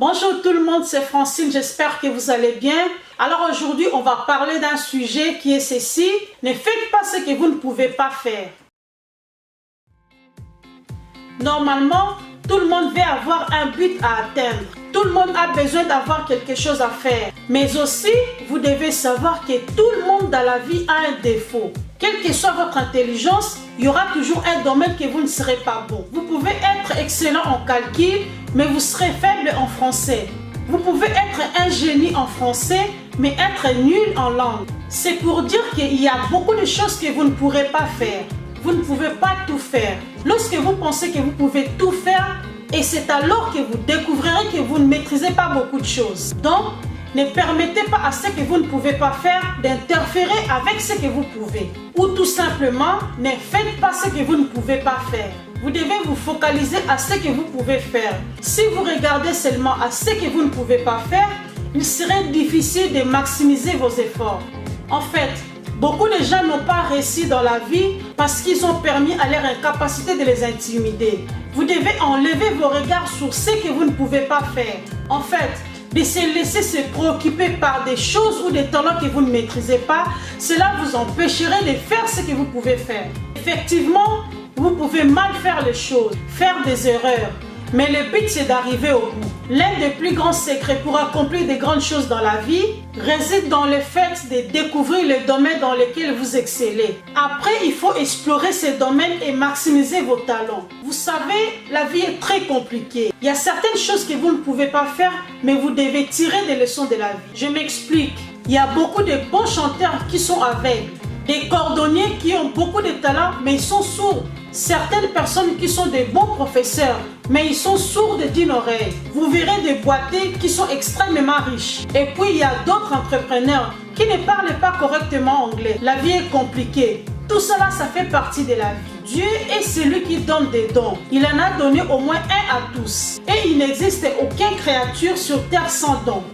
Bonjour tout le monde, c'est Francine, j'espère que vous allez bien. Alors aujourd'hui, on va parler d'un sujet qui est ceci. Ne faites pas ce que vous ne pouvez pas faire. Normalement, tout le monde veut avoir un but à atteindre. Tout le monde a besoin d'avoir quelque chose à faire. Mais aussi, vous devez savoir que tout le monde dans la vie a un défaut. Quelle que soit votre intelligence, il y aura toujours un domaine que vous ne serez pas bon. Vous pouvez être excellent en calcul, mais vous serez faible en français. Vous pouvez être un génie en français, mais être nul en langue. C'est pour dire qu'il y a beaucoup de choses que vous ne pourrez pas faire. Vous ne pouvez pas tout faire. Lorsque vous pensez que vous pouvez tout faire, et c'est alors que vous découvrirez que vous ne maîtrisez pas beaucoup de choses. Donc, ne permettez pas à ce que vous ne pouvez pas faire d'interférer avec ce que vous pouvez. Ou tout simplement, ne faites pas ce que vous ne pouvez pas faire. Vous devez vous focaliser à ce que vous pouvez faire. Si vous regardez seulement à ce que vous ne pouvez pas faire, il serait difficile de maximiser vos efforts. En fait, beaucoup de gens n'ont pas réussi dans la vie parce qu'ils ont permis à leur incapacité de les intimider. Vous devez enlever vos regards sur ce que vous ne pouvez pas faire. En fait, de se laisser se préoccuper par des choses ou des talents que vous ne maîtrisez pas, cela vous empêcherait de faire ce que vous pouvez faire. Effectivement, vous pouvez mal faire les choses, faire des erreurs, mais le but c'est d'arriver au bout. L'un des plus grands secrets pour accomplir de grandes choses dans la vie réside dans le fait de découvrir les domaines dans lesquels vous excellez. Après, il faut explorer ces domaines et maximiser vos talents. Vous savez, la vie est très compliquée. Il y a certaines choses que vous ne pouvez pas faire, mais vous devez tirer des leçons de la vie. Je m'explique. Il y a beaucoup de bons chanteurs qui sont aveugles. Des cordonniers qui ont beaucoup de talent, mais ils sont sourds. Certaines personnes qui sont des bons professeurs, mais ils sont sourds d'une oreille. Vous verrez des boîtiers qui sont extrêmement riches. Et puis il y a d'autres entrepreneurs qui ne parlent pas correctement anglais. La vie est compliquée. Tout cela, ça fait partie de la vie. Dieu est celui qui donne des dons. Il en a donné au moins un à tous. Et il n'existe aucune créature sur terre sans don.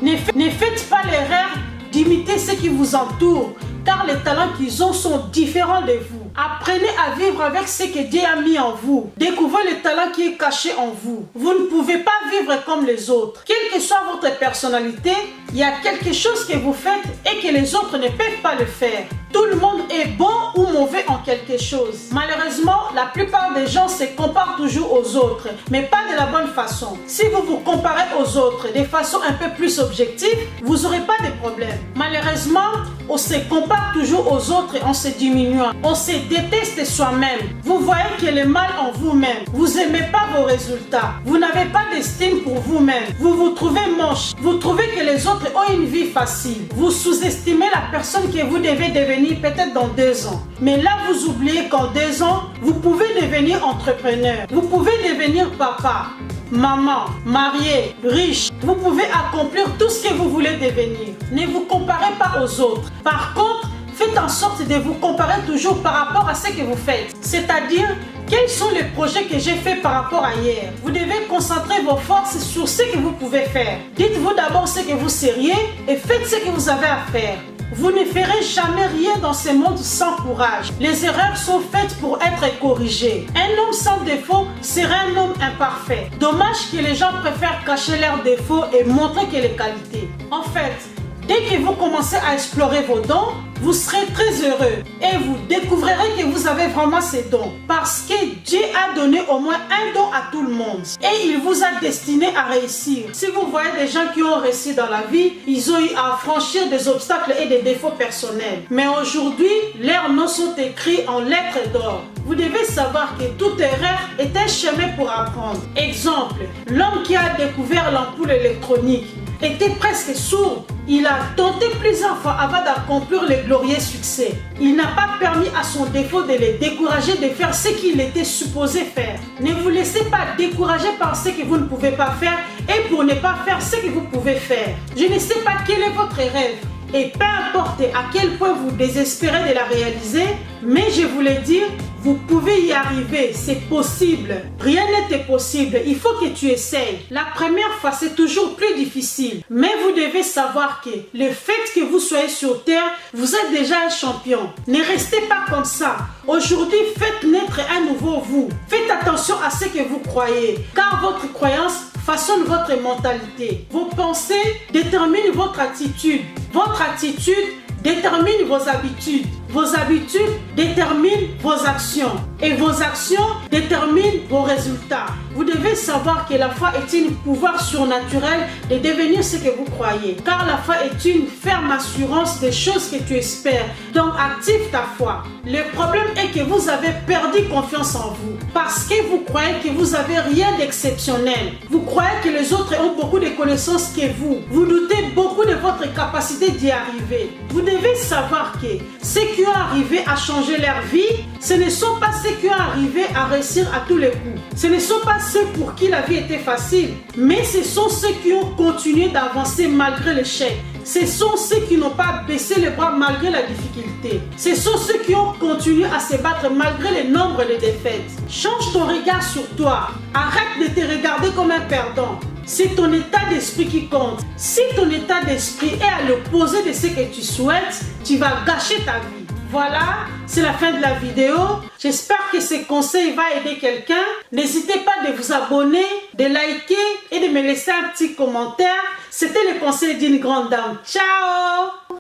Ne faites pas l'erreur d'imiter ce qui vous entoure, car les talents qu'ils ont sont différents de vous. Apprenez à vivre avec ce que Dieu a mis en vous. Découvrez le talent qui est caché en vous. Vous ne pouvez pas vivre comme les autres. Quelle que soit votre personnalité, il y a quelque chose que vous faites et que les autres ne peuvent pas le faire. Tout le monde est bon ou mauvais en quelque chose. Malheureusement, la plupart des gens se comparent toujours aux autres, mais pas de la bonne façon. Si vous vous comparez aux autres de façon un peu plus objective, vous n'aurez pas de problème. Malheureusement, on se compare toujours aux autres en se diminuant. On se déteste soi-même. Vous voyez qu'il y a le mal en vous-même. Vous n'aimez pas vos résultats. Vous n'avez pas d'estime pour vous-même. Vous vous trouvez moche. Vous trouvez que les autres ont une vie facile. Vous sous-estimez la personne que vous devez devenir peut-être dans 2 ans. Mais là, vous oubliez qu'en 2 ans, vous pouvez devenir entrepreneur. Vous pouvez devenir papa, maman, marié, riche. Vous pouvez accomplir tout ce que vous voulez devenir. Ne vous comparez pas aux autres. Par contre, faites en sorte de vous comparer toujours par rapport à ce que vous faites. C'est-à-dire, quels sont les projets que j'ai faits par rapport à hier? Vous devez concentrer vos forces sur ce que vous pouvez faire. Dites-vous d'abord ce que vous seriez et faites ce que vous avez à faire. Vous ne ferez jamais rien dans ce monde sans courage. Les erreurs sont faites pour être corrigées. Un homme sans défaut serait un homme imparfait. Dommage que les gens préfèrent cacher leurs défauts et montrer que les qualités. En fait, dès que vous commencez à explorer vos dons, vous serez très heureux et vous découvrirez que vous avez vraiment ces dons. Parce que Dieu a donné au moins un don à tout le monde et il vous a destiné à réussir. Si vous voyez des gens qui ont réussi dans la vie, ils ont eu à franchir des obstacles et des défauts personnels. Mais aujourd'hui, leurs noms sont écrits en lettres d'or. Vous devez savoir que toute erreur est un chemin pour apprendre. Exemple, l'homme qui a découvert l'ampoule électronique était presque sourd. Il a tenté plusieurs fois avant d'accomplir le glorieux succès. Il n'a pas permis à son défaut de le décourager de faire ce qu'il était supposé faire. Ne vous laissez pas décourager par ce que vous ne pouvez pas faire et pour ne pas faire ce que vous pouvez faire. Je ne sais pas quel est votre rêve et peu importe à quel point vous désespérez de la réaliser, mais je voulais dire, vous pouvez y arriver, c'est possible. Rien n'est impossible, il faut que tu essayes. La première fois, c'est toujours plus difficile. Mais vous devez savoir que le fait que vous soyez sur terre, vous êtes déjà un champion. Ne restez pas comme ça. Aujourd'hui, faites naître un nouveau vous. Faites attention à ce que vous croyez, car votre croyance façonnent votre mentalité. Vos pensées déterminent votre attitude. Votre attitude détermine vos habitudes. Vos habitudes déterminent vos actions. Et vos actions déterminent vos résultats. Vous devez savoir que la foi est un pouvoir surnaturel de devenir ce que vous croyez. Car la foi est une ferme assurance des choses que tu espères. Donc active ta foi. Le problème est que vous avez perdu confiance en vous. Parce que vous croyez que vous n'avez rien d'exceptionnel. Vous croyez que les autres ont beaucoup de connaissances que vous. Vous doutez beaucoup de votre capacité d'y arriver. Vous devez savoir que ceux qui ont arrivé à changer leur vie, ce ne sont pas ceux qui ont arrivé à réussir à tous les coups. Ce ne sont pas ceux pour qui la vie était facile, mais ce sont ceux qui ont continué d'avancer malgré l'échec. Ce sont ceux qui n'ont pas baissé les bras malgré la difficulté. Ce sont ceux qui ont continué à se battre malgré le nombre de défaites. Change ton regard sur toi. Arrête de te regarder comme un perdant. C'est ton état d'esprit qui compte. Si ton état d'esprit est à l'opposé de ce que tu souhaites, tu vas gâcher ta vie. Voilà, c'est la fin de la vidéo. J'espère que ce conseil va aider quelqu'un. N'hésitez pas de vous abonner, de liker et de me laisser un petit commentaire. C'était le conseil d'une grande dame. Ciao!